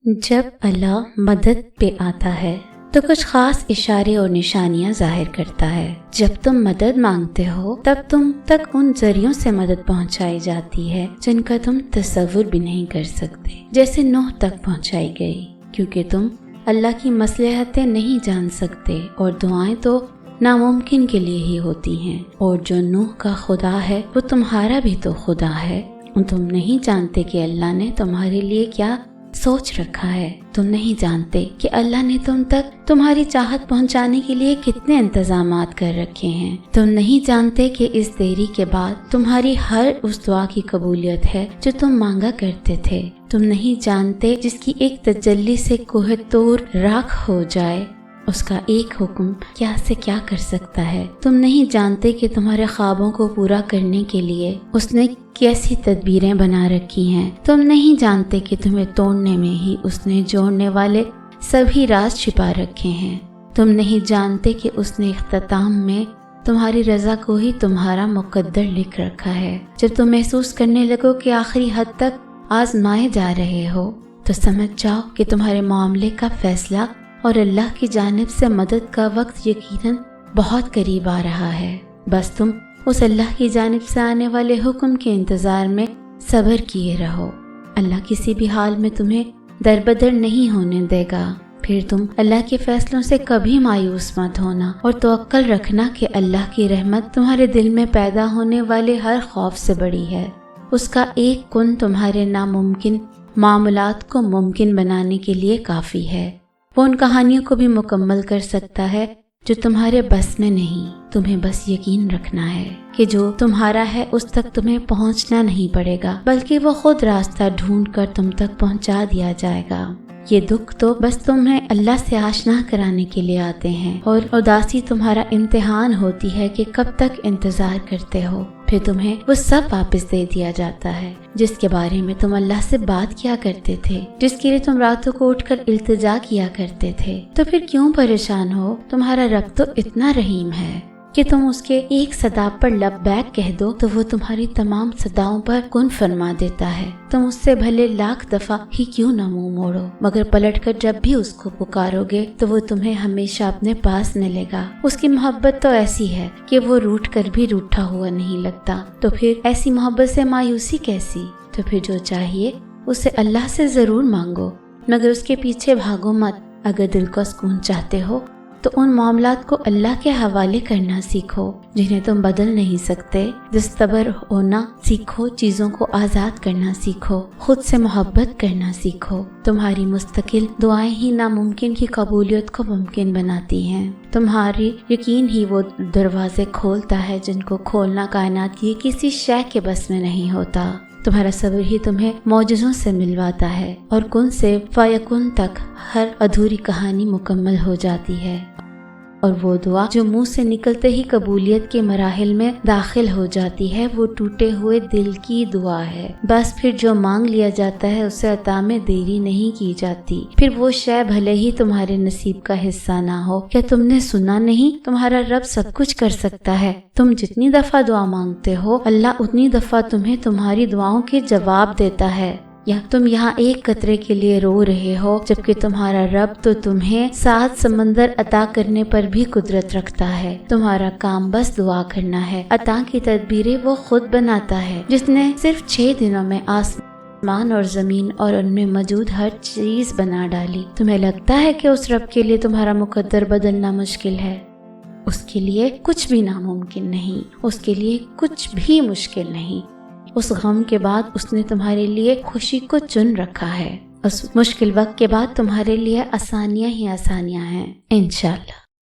جب اللہ مدد پہ آتا ہے تو کچھ خاص اشارے اور نشانیاں ظاہر کرتا ہے۔ جب تم مدد مانگتے ہو تب تم تک ان ذریعوں سے مدد پہنچائی جاتی ہے جن کا تم تصور بھی نہیں کر سکتے، جیسے نوح تک پہنچائی گئی، کیونکہ تم اللہ کی مصلحتیں نہیں جان سکتے اور دعائیں تو ناممکن کے لیے ہی ہوتی ہیں، اور جو نوح کا خدا ہے وہ تمہارا بھی تو خدا ہے۔ تم نہیں جانتے کہ اللہ نے تمہارے لیے کیا سوچ رکھا ہے، تم نہیں جانتے کہ اللہ نے تم تک تمہاری چاہت پہنچانے کے لیے کتنے انتظامات کر رکھے ہیں، تم نہیں جانتے کہ اس دیری کے بعد تمہاری ہر اس دعا کی قبولیت ہے جو تم مانگا کرتے تھے، تم نہیں جانتے جس کی ایک تجلی سے کوہ طور راکھ ہو جائے، اس کا ایک حکم کیا سے کیا کر سکتا ہے، تم نہیں جانتے کہ تمہارے خوابوں کو پورا کرنے کے لیے اس نے کیسی تدبیریں بنا رکھی ہیں، تم نہیں جانتے کہ تمہیں توڑنے میں ہی اس نے جوڑنے والے سبھی راز چھپا رکھے ہیں، تم نہیں جانتے کہ اس نے اختتام میں تمہاری رضا کو ہی تمہارا مقدر لکھ رکھا ہے۔ جب تم محسوس کرنے لگو کہ آخری حد تک آزمائے جا رہے ہو تو سمجھ جاؤ کہ تمہارے معاملے کا فیصلہ اور اللہ کی جانب سے مدد کا وقت یقیناً بہت قریب آ رہا ہے، بس تم اس اللہ کی جانب سے آنے والے حکم کے انتظار میں صبر کیے رہو۔ اللہ کسی بھی حال میں تمہیں دربدر نہیں ہونے دے گا، پھر تم اللہ کے فیصلوں سے کبھی مایوس مت ہونا اور توکل رکھنا کہ اللہ کی رحمت تمہارے دل میں پیدا ہونے والے ہر خوف سے بڑی ہے۔ اس کا ایک کن تمہارے ناممکن معاملات کو ممکن بنانے کے لیے کافی ہے۔ وہ ان کہانیوں کو بھی مکمل کر سکتا ہے جو تمہارے بس میں نہیں، تمہیں بس یقین رکھنا ہے کہ جو تمہارا ہے اس تک تمہیں پہنچنا نہیں پڑے گا، بلکہ وہ خود راستہ ڈھونڈ کر تم تک پہنچا دیا جائے گا۔ یہ دکھ تو بس تمہیں اللہ سے آشنا کرانے کے لیے آتے ہیں، اور اداسی تمہارا امتحان ہوتی ہے کہ کب تک انتظار کرتے ہو، پھر تمہیں وہ سب واپس دے دیا جاتا ہے جس کے بارے میں تم اللہ سے بات کیا کرتے تھے، جس کے لیے تم راتوں کو اٹھ کر التجا کیا کرتے تھے۔ تو پھر کیوں پریشان ہو؟ تمہارا رب تو اتنا رحیم ہے کہ تم اس کے ایک صدا پر لبیک کہہ دو تو وہ تمہاری تمام صداؤں پر کن فرما دیتا ہے۔ تم اس سے بھلے لاکھ دفعہ ہی کیوں نہ منہ موڑو، مگر پلٹ کر جب بھی اس کو پکارو گے تو وہ تمہیں ہمیشہ اپنے پاس ملے گا۔ اس کی محبت تو ایسی ہے کہ وہ روٹھ کر بھی روٹھا ہوا نہیں لگتا، تو پھر ایسی محبت سے مایوسی کیسی؟ تو پھر جو چاہیے اسے اللہ سے ضرور مانگو، مگر اس کے پیچھے بھاگو مت۔ اگر دل کو سکون چاہتے ہو تو ان معاملات کو اللہ کے حوالے کرنا سیکھو جنہیں تم بدل نہیں سکتے، دستبر ہونا سیکھو، چیزوں کو آزاد کرنا سیکھو، خود سے محبت کرنا سیکھو۔ تمہاری مستقل دعائیں ہی ناممکن کی قبولیت کو ممکن بناتی ہیں۔ تمہاری یقین ہی وہ دروازے کھولتا ہے جن کو کھولنا کائنات کی کسی شے کے بس میں نہیں ہوتا۔ تمہارا صبر ہی تمہیں معجزوں سے ملواتا ہے، اور کن سے فیکن تک ہر ادھوری کہانی مکمل ہو جاتی ہے، اور وہ دعا جو منہ سے نکلتے ہی قبولیت کے مراحل میں داخل ہو جاتی ہے وہ ٹوٹے ہوئے دل کی دعا ہے۔ بس پھر جو مانگ لیا جاتا ہے اسے عطا میں دیری نہیں کی جاتی، پھر وہ شے بھلے ہی تمہارے نصیب کا حصہ نہ ہو۔ کیا تم نے سنا نہیں؟ تمہارا رب سب کچھ کر سکتا ہے، تم جتنی دفعہ دعا مانگتے ہو اللہ اتنی دفعہ تمہیں تمہاری دعاؤں کے جواب دیتا ہے۔ یا تم یہاں ایک قطرے کے لیے رو رہے ہو جبکہ تمہارا رب تو تمہیں 7 سمندر عطا کرنے پر بھی قدرت رکھتا ہے۔ تمہارا کام بس دعا کرنا ہے، عطا کی تدبیریں وہ خود بناتا ہے جس نے صرف 6 دنوں میں آسمان اور زمین اور ان میں موجود ہر چیز بنا ڈالی۔ تمہیں لگتا ہے کہ اس رب کے لیے تمہارا مقدر بدلنا مشکل ہے؟ اس کے لیے کچھ بھی ناممکن نہیں، اس کے لیے کچھ بھی مشکل نہیں۔ اس غم کے بعد اس نے تمہارے لیے خوشی کو چن رکھا ہے، اس مشکل وقت کے بعد تمہارے لیے آسانیاں ہی آسانیاں ہیں انشاءاللہ۔